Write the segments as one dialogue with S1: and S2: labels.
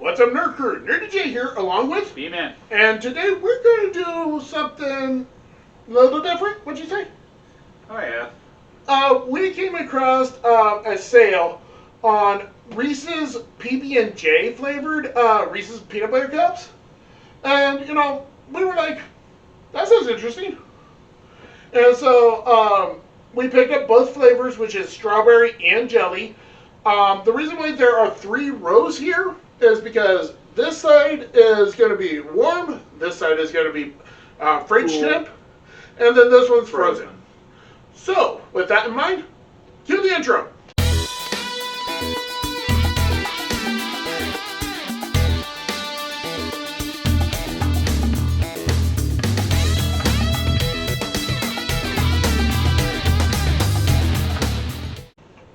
S1: What's up, Nerd Crew? Nurdie J here, along with
S2: B-Man.
S1: and today we're going to do something a little different. What'd you say?
S2: Oh, yeah.
S1: We came across a sale on Reese's PB J flavored Reese's peanut butter cups, and we were like, that sounds interesting. And so we picked up both flavors, which is strawberry and jelly. The reason why there are 3 rows here is because this side is going to be warm, this side is going to be fridge temp, and then this one's frozen. So, with that in mind, cue the intro.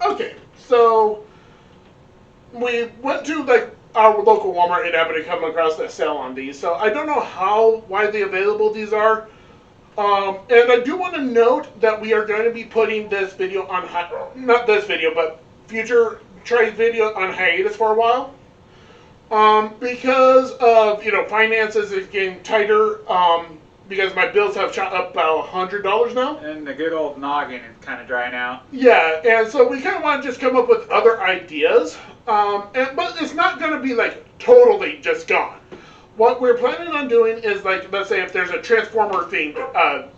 S1: Okay, so we went to our local Walmart and happened to come across a sale on these. So I don't know how widely available these are. And I do want to note that we are going to be putting this video on, not this video, but future tries video on hiatus for a while. Because of, finances is getting tighter, because my bills have shot up about $100 now.
S2: And the good old noggin is kind of drying out.
S1: Yeah, and so we kind of want to just come up with other ideas. But it's not going to be totally just gone. What we're planning on doing is let's say if there's a Transformer themed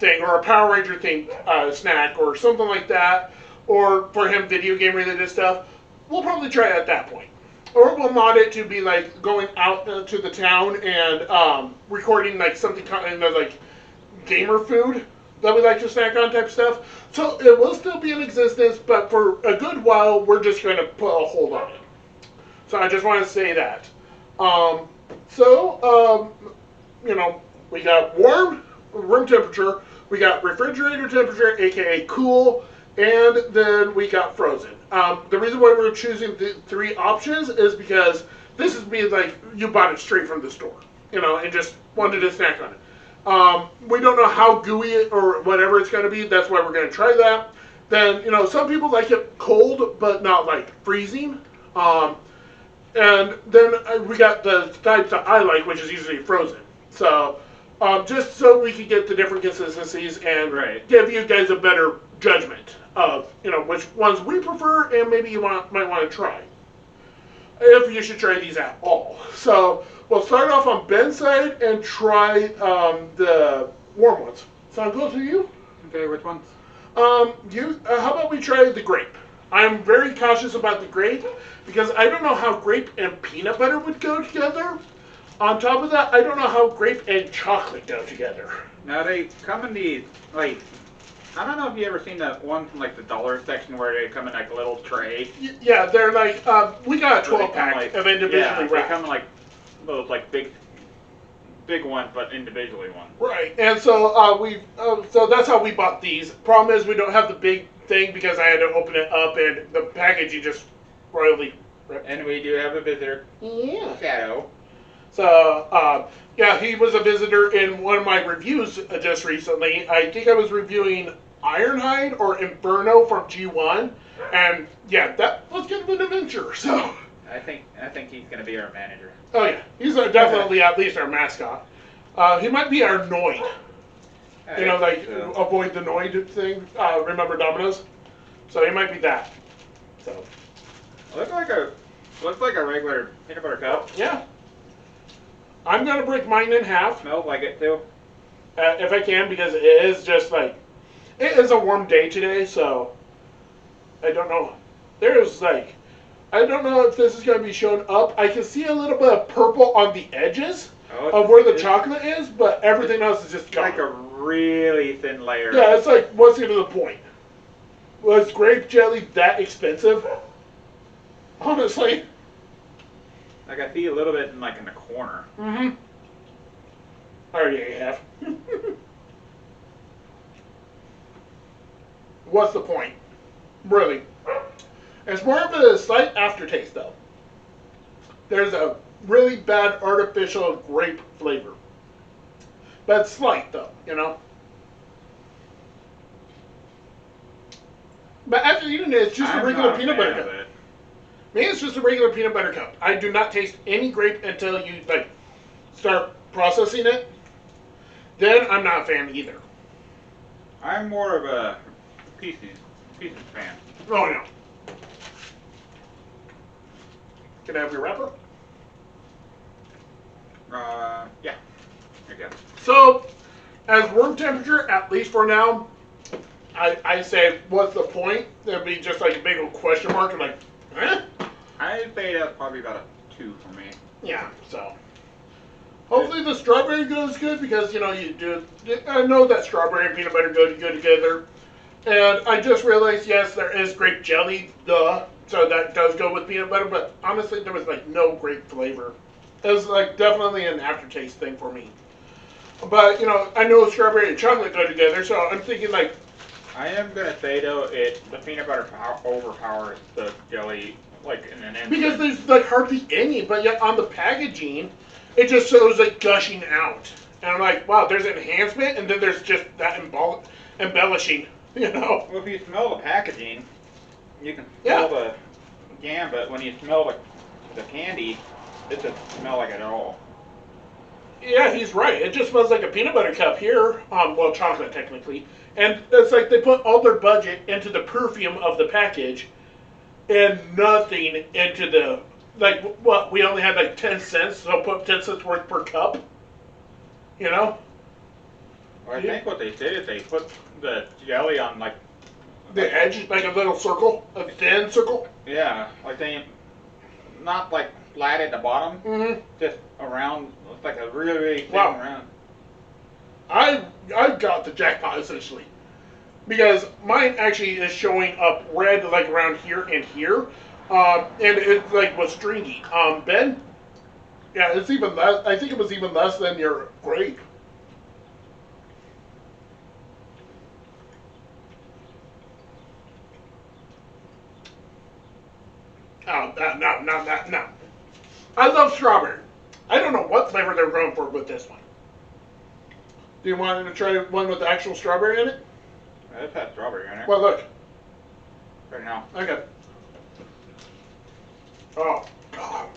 S1: thing or a Power Ranger themed snack or something like that, or for him video game related stuff, we'll probably try it at that point. Or we'll mod it to be going out to the town and recording something kind of gamer food that we like to snack on type stuff. So it will still be in existence, but for a good while, we're just going to put a hold on it. So I just want to say that. We got warm, room temperature, we got refrigerator temperature, aka cool, and then we got frozen. The reason why we're choosing the 3 options is because this is being you bought it straight from the store, and just wanted to snack on it. We don't know how gooey or whatever it's going to be. That's why we're going to try that. Then, some people like it cold, but not freezing. And then we got the types that I like, which is usually frozen. So, just so we can get the different consistencies and give you guys a better judgment of, which ones we prefer and maybe you might want to try. If you should try these at all. So, we'll start off on Ben's side and try the warm ones. Sound good to you?
S2: Okay, which ones?
S1: How about we try the grape? I'm very cautious about the grape because I don't know how grape and peanut butter would go together. On top of that, I don't know how grape and chocolate go together.
S2: Now they come in these, I don't know if you ever seen that one from the dollar section where they come in a little tray.
S1: Yeah, they're we got a 12-pack of individually wrapped.
S2: They come in those big ones, but individually ones.
S1: Right, and so so that's how we bought these. Problem is we don't have the big thing because I had to open it up and the packaging just royally ripped.
S2: And we do have a visitor.
S1: Yeah.
S2: Shadow.
S1: So, yeah, he was a visitor in one of my reviews just recently. I think I was reviewing Ironhide or Inferno from G1, and yeah, that was kind of an adventure. So
S2: I think he's gonna be our manager.
S1: Oh yeah, he's definitely at least our mascot. He might be our Noid. Avoid the Noid thing. Remember Domino's? So he might be that. So
S2: looks like a regular peanut butter cup.
S1: Yeah. I'm gonna break mine in half.
S2: Smells like it too.
S1: If I can, because it is just it is a warm day today, so I don't know. I don't know if this is gonna be shown up. I can see a little bit of purple on the edges of where the chocolate is, but everything else is just gone.
S2: Like a really thin layer.
S1: Yeah, it's what's even the point? Was grape jelly that expensive? Honestly.
S2: I see a little bit in the corner.
S1: Mm-hmm. I already ate half. What's the point? Really. It's more of a slight aftertaste, though. There's a really bad artificial grape flavor. But it's slight, though, But after eating it, it's just a regular peanut butter cup. Me, it's just a regular peanut butter cup. I do not taste any grape until you like start processing it. Then I'm not a fan either.
S2: I'm more of a pieces fan.
S1: Oh no. Can I have your wrapper?
S2: Yeah. I guess.
S1: So, as room temperature, at least for now, I say, what's the point? There'd be just like a big old question mark and like, eh?
S2: I'd say that's probably about a 2 for me.
S1: Yeah, so. Hopefully the strawberry goes good because, you know, you do, I know that strawberry and peanut butter go together. And I just realized, yes, there is grape jelly, duh. So that does go with peanut butter, but honestly, there was like no grape flavor. It was like definitely an aftertaste thing for me. But, you know, I know strawberry and chocolate go together, so I'm thinking like...
S2: I am going to say, though, the peanut butter overpowers the jelly, like, in an instant.
S1: Because there's like hardly any, but yet on the packaging, it just shows like gushing out. And I'm like, wow, there's enhancement, and then there's just that embellishing, you know?
S2: Well, if you smell the packaging, you can smell the but when you smell the candy, it doesn't smell like it at all.
S1: Yeah, he's right. It just smells like a peanut butter cup here. Well, chocolate technically. And it's like they put all their budget into the perfume of the package and nothing into the, like, what, we only had like 10 cents, so put 10 cents worth per cup. You know?
S2: Well, I think what they did is they put the jelly on, like...
S1: The edge, like a little circle, a thin circle.
S2: Yeah, like they, not like flat at the bottom, just around, it's like a really, really thin round.
S1: I got the jackpot essentially, because mine actually is showing up red like around here and here, and it like was stringy. Ben, yeah, it's even less. I think it was even less than your grape. Oh, no. I love strawberry. I don't know what flavor they're going for with this one. Do you want to try one with actual strawberry in it?
S2: It's had strawberry in it.
S1: Well, look.
S2: Right now.
S1: Okay. Oh, God.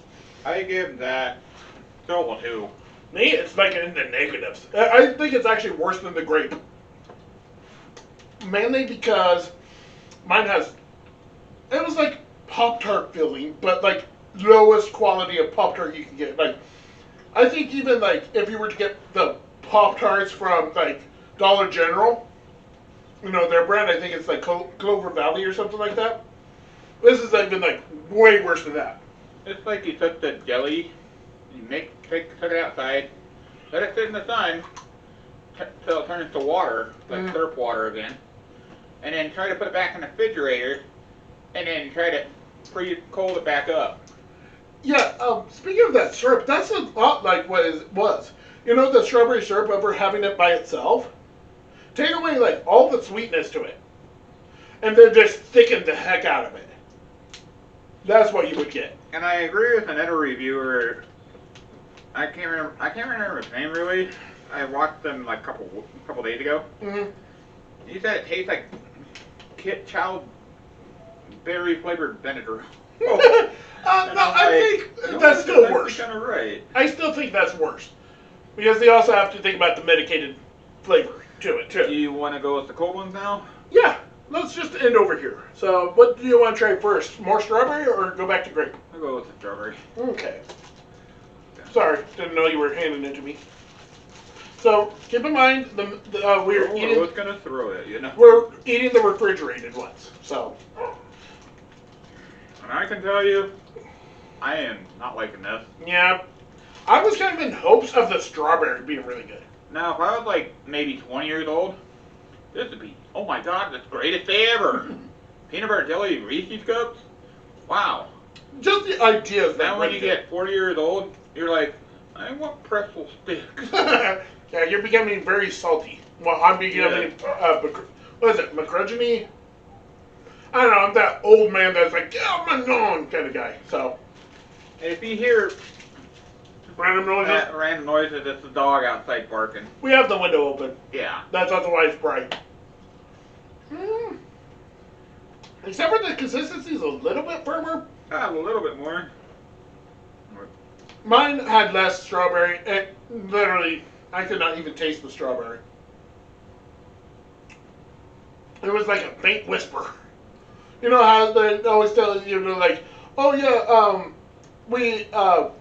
S2: I give that still a 2.
S1: Me, it's like in the negatives. I think it's actually worse than the grape. Mainly because mine has... It was like Pop-Tart filling, but like lowest quality of Pop-Tart you can get. Like, I think even like if you were to get the Pop-Tarts from like Dollar General, you know, their brand, I think it's like Clover Valley or something like that. This is even like way worse than that.
S2: It's like you took the jelly, you took it outside, let it sit in the sun till it turns to water, like syrup water again, and then try to put it back in the refrigerator, and then try to cold it back up.
S1: Yeah, speaking of that syrup, that's a lot like what it was. You know the strawberry syrup over having it by itself? Take away like all the sweetness to it. And then just thicken the heck out of it. That's what you would get.
S2: And I agree with another reviewer. I can't remember his name really. I watched them like a couple days ago. He said it tastes like child berry flavored vinegar.
S1: No, I think that's still worse.
S2: Kind of right.
S1: I still think that's worse. Because they also have to think about the medicated flavor to it, too.
S2: Do you want to go with the cold ones now?
S1: Yeah, let's just end over here. So, what do you want to try first? More strawberry or go back to grape?
S2: I'll go with the strawberry.
S1: Okay. Sorry, didn't know you were handing it to me. So, keep in mind, we're eating...
S2: I was going to throw it, you know?
S1: We're eating the refrigerated ones, so...
S2: And I can tell you, I am not liking this.
S1: Yeah. I was kind of in hopes of the strawberry being really good.
S2: Now, if I was like maybe 20 years old, this would be, oh my God, the greatest day ever. Peanut butter jelly Reese's cups? Wow.
S1: Just the idea of that.
S2: Now when you get 40 years old, you're like, I want pretzel sticks.
S1: Yeah, you're becoming very salty. Well, I'm becoming, what is it, macrogeny? I don't know, I'm that old man that's like, get out my lawn kind of guy, so.
S2: And if you hear
S1: random noises,
S2: it's the dog outside barking.
S1: We have the window open.
S2: Yeah.
S1: That's otherwise bright. Except for the consistency is a little bit firmer.
S2: A little bit more.
S1: Mine had less strawberry. It literally, I could not even taste the strawberry. It was like a faint whisper. You know how they always tell you, like, oh yeah, we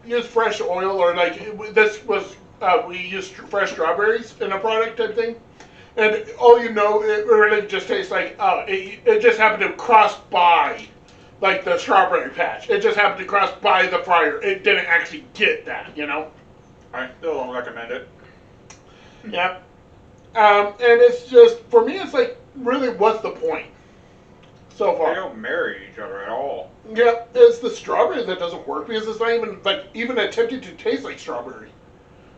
S1: use fresh oil, or like this was we used fresh strawberries in a product type thing, and all you know, it really just tastes like it just happened to cross by, like the strawberry patch. It just happened to cross by the fryer. It didn't actually get that, you know.
S2: I still don't recommend it.
S1: Yeah. And it's just, for me, it's like, really, what's the point so far?
S2: They don't marry each other at all.
S1: Yeah, it's the strawberry that doesn't work because it's not even, like, even attempting to taste like strawberry.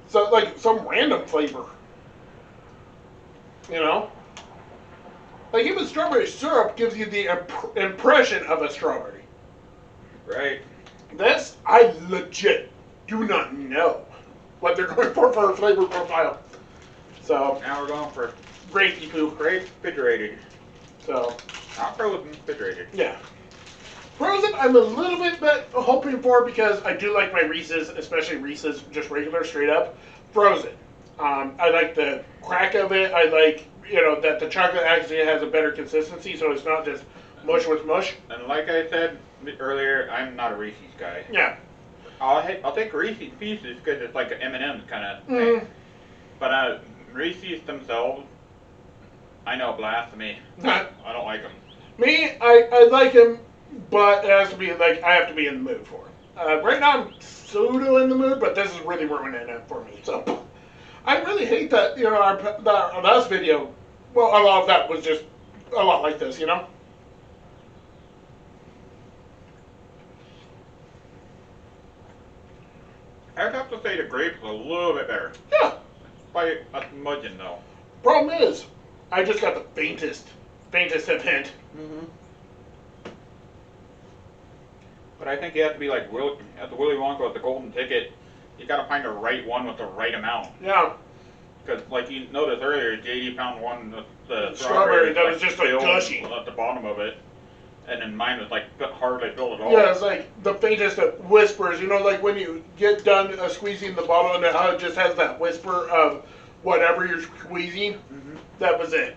S1: So, like, some random flavor. You know? Like, even strawberry syrup gives you the impression of a strawberry.
S2: Right.
S1: This, I legit do not know what they're going for a flavor profile. So,
S2: Now we're going for
S1: grapey poo.
S2: grape refrigerated.
S1: So,
S2: Not frozen, refrigerated.
S1: yeah. Frozen, I'm a little bit hoping for because I do like my Reese's, especially Reese's, just regular, straight up. Frozen. I like the crack of it. I like, that the chocolate actually has a better consistency, so it's not just mush with mush.
S2: And like I said earlier, I'm not a Reese's guy.
S1: Yeah.
S2: I'll take Reese's Pieces because it's like an M&M's kind of thing. But Reese's themselves, I know, blasphemy. I don't like them.
S1: Me, I like him, but it has to be, like, I have to be in the mood for it. Right now, I'm pseudo in the mood, but this is really ruining it for me. So, I really hate that, our last video, well, a lot of that was just a lot like this,
S2: I'd have to say the grape's a little bit better.
S1: Yeah.
S2: By a smudging, though.
S1: Problem is, I just got the faintest of hint.
S2: But I think you have to be like at the Willy Wonka with the golden ticket. You got to find the right one with the right amount.
S1: Yeah.
S2: Because, like you noticed earlier, the 80-pound one with the
S1: Strawberry, that
S2: like,
S1: was just like
S2: filled
S1: gushy.
S2: at the bottom of it. And then mine was like hardly filled at all.
S1: Yeah, it's like the faintest of whispers. Like when you get done squeezing the bottle and how it just has that whisper of whatever you're squeezing. That was it.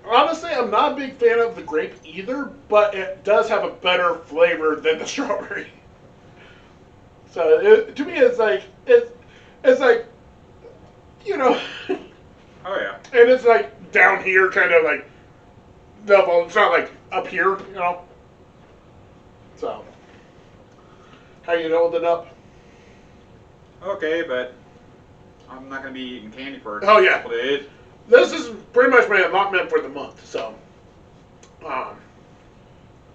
S1: Honestly, I'm not a big fan of the grape either, but it does have a better flavor than the strawberry. So to me, it's like
S2: Oh yeah.
S1: and it's like down here, kind of like level. It's not like up here, So, how you holding up?
S2: Okay, but I'm not gonna be eating candy for
S1: Oh, yeah.
S2: a couple days.
S1: This is pretty much my allotment for the month. So,
S2: So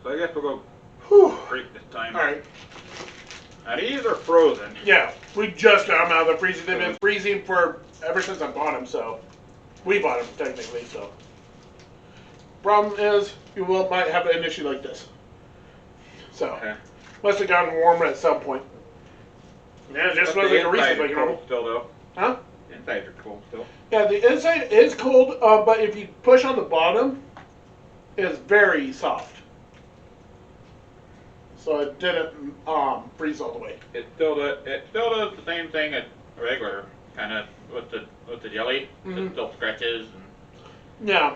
S2: I guess we'll go
S1: whew.
S2: break this time.
S1: All right.
S2: Now these are frozen.
S1: Yeah, we just got them out of the freezer. They've been freezing for ever since I bought them. So, we bought them technically. So, problem is, you might have an issue like this. So,
S2: Okay.
S1: must have gotten warm at some point. Yeah, it just
S2: But
S1: smells
S2: the
S1: like a Reese's,
S2: inside
S1: like
S2: is
S1: normal.
S2: cold still though.
S1: Huh?
S2: The insides are cold still.
S1: Yeah, the inside is cold, but if you push on the bottom, it's very soft. So it didn't freeze all the way.
S2: It still does the same thing as regular, kind of with the jelly. It still stretches. And
S1: Yeah.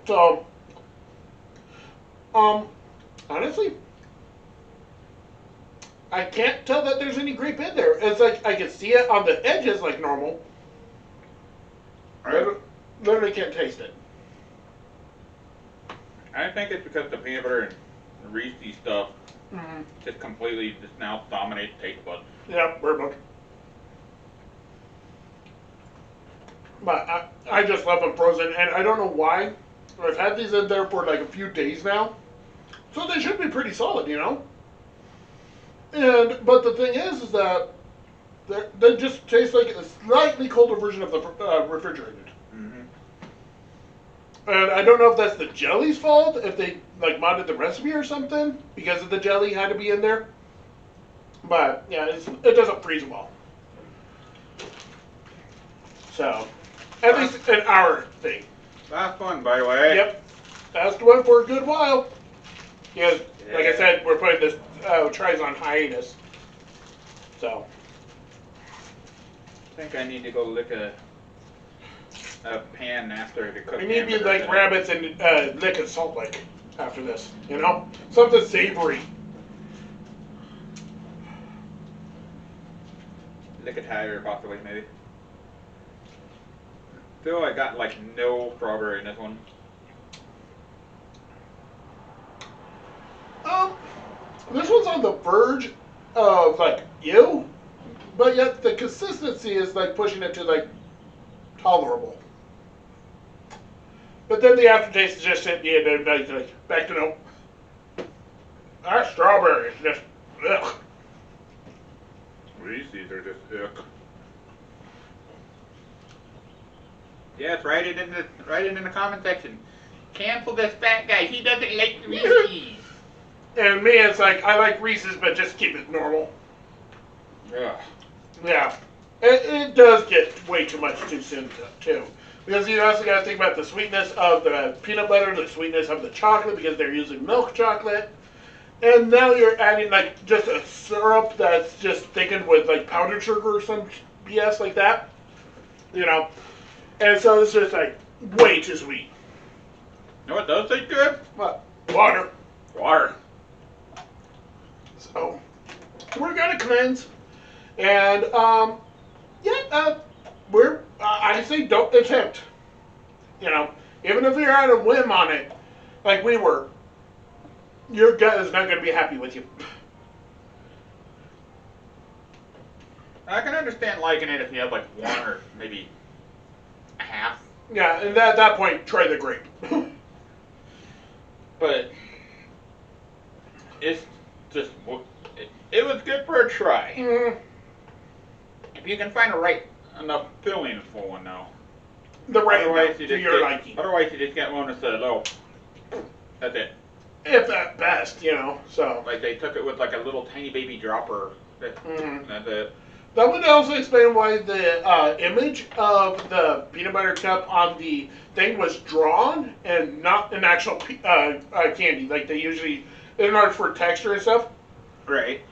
S1: So, honestly, I can't tell that there's any grape in there. It's like I can see it on the edges like normal.
S2: Right.
S1: Literally can't taste it.
S2: I think it's because the peanut butter and Reese's stuff just completely just now dominates taste buds.
S1: Yeah, bird book. But I just love them frozen, and I don't know why. I've had these in there for like a few days now, so they should be pretty solid, but the thing is that they just taste like a slightly colder version of the refrigerated. And I don't know if that's the jelly's fault, if they like modded the recipe or something because of the jelly had to be in there. But yeah, it doesn't freeze well. So, at least an hour thing.
S2: Last one, by the way.
S1: Yep, that's the one for a good while. Because, like I said, we're putting this tries on hiatus. So.
S2: I think I need to go lick a pan after the cook.
S1: We need to be like rabbits and lick a salt lick after this, you know? Something savory.
S2: Lick a tire, possibly, maybe. Still, I got like no strawberry in this one.
S1: This one's on the verge of like ew, but yet the consistency is like pushing it to like tolerable. But then the aftertaste is just hitting you and like back to no. That strawberry is just ugh.
S2: Reese's are just ick. Yes, write it in the comment section. Cancel this fat guy. He doesn't like Reese's.
S1: And me, it's like I like Reese's, but just keep it normal.
S2: Yeah.
S1: Yeah, it does get way too much too soon too. Because you also got to think about the sweetness of the peanut butter, the sweetness of the chocolate, because they're using milk chocolate. And now you're adding like just a syrup that's just thickened with like powdered sugar or some BS like that. You know? And so it's just like way too sweet.
S2: You know what does taste good?
S1: What? Water.
S2: Water.
S1: So we're gonna cleanse. And I say don't attempt. You know, even if you're on a whim on it, like we were, your gut is not going to be happy with you.
S2: I can understand liking it if you have like one or maybe a half.
S1: Yeah, and at that point, try the grape.
S2: But it's just it was good for a try.
S1: Mm,
S2: If you can find enough filling for one though.
S1: the right
S2: Otherwise
S1: amount
S2: you
S1: to
S2: just
S1: your
S2: get,
S1: liking.
S2: otherwise you just get one that's a little. That's it.
S1: If at best, you know. So
S2: Like they took it with like a little tiny baby dropper. That's it.
S1: that would also explain why the image of the peanut butter cup on the thing was drawn and not an actual candy like they usually in order for texture and stuff.
S2: Right.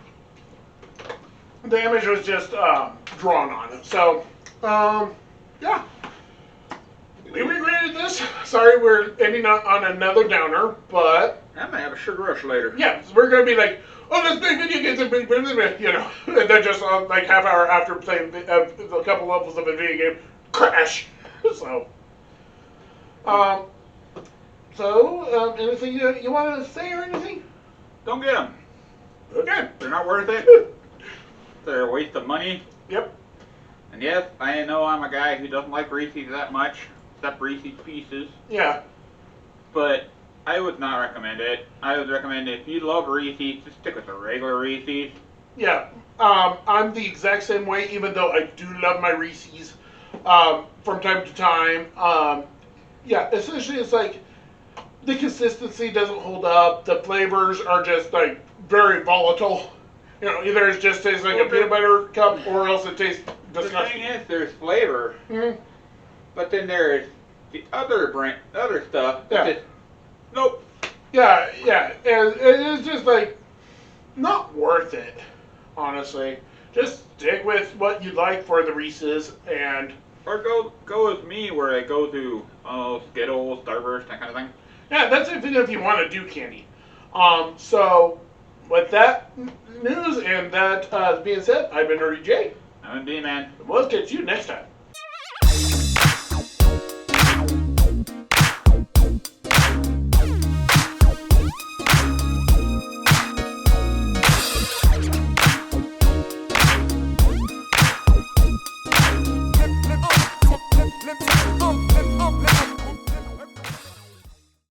S1: The image was just drawn on it. So, yeah. We regretted this. Sorry we're ending on another downer, but
S2: I might have a sugar rush later.
S1: yeah, we're going to be like, oh, let's play video games and you know, and then just like half hour after playing a couple levels of a video game, crash. So, anything you want to say or anything?
S2: Don't get them.
S1: Okay.
S2: They're not worth it. They're a waste of money.
S1: Yep.
S2: And yes, I know I'm a guy who doesn't like Reese's that much, except Reese's Pieces.
S1: Yeah.
S2: But I would not recommend it. I would recommend if you love Reese's, just stick with the regular Reese's.
S1: Yeah. I'm the exact same way, even though I do love my Reese's from time to time. Yeah, essentially it's like the consistency doesn't hold up. The flavors are just like very volatile. You know, either it just tastes like a peanut butter cup or else it tastes disgusting.
S2: The thing is, there's flavor, but then there's the other stuff.
S1: Yeah.
S2: Just, nope.
S1: Yeah, and it's just like not worth it, honestly. Just stick with what you like for the Reese's and.
S2: Or go with me where I go to Skittles, Starburst, that kind of thing.
S1: Yeah, that's if you want to do candy. So with that news and that being said, I've been Nurdie J.
S2: I'm a D-man.
S1: We'll catch you next time.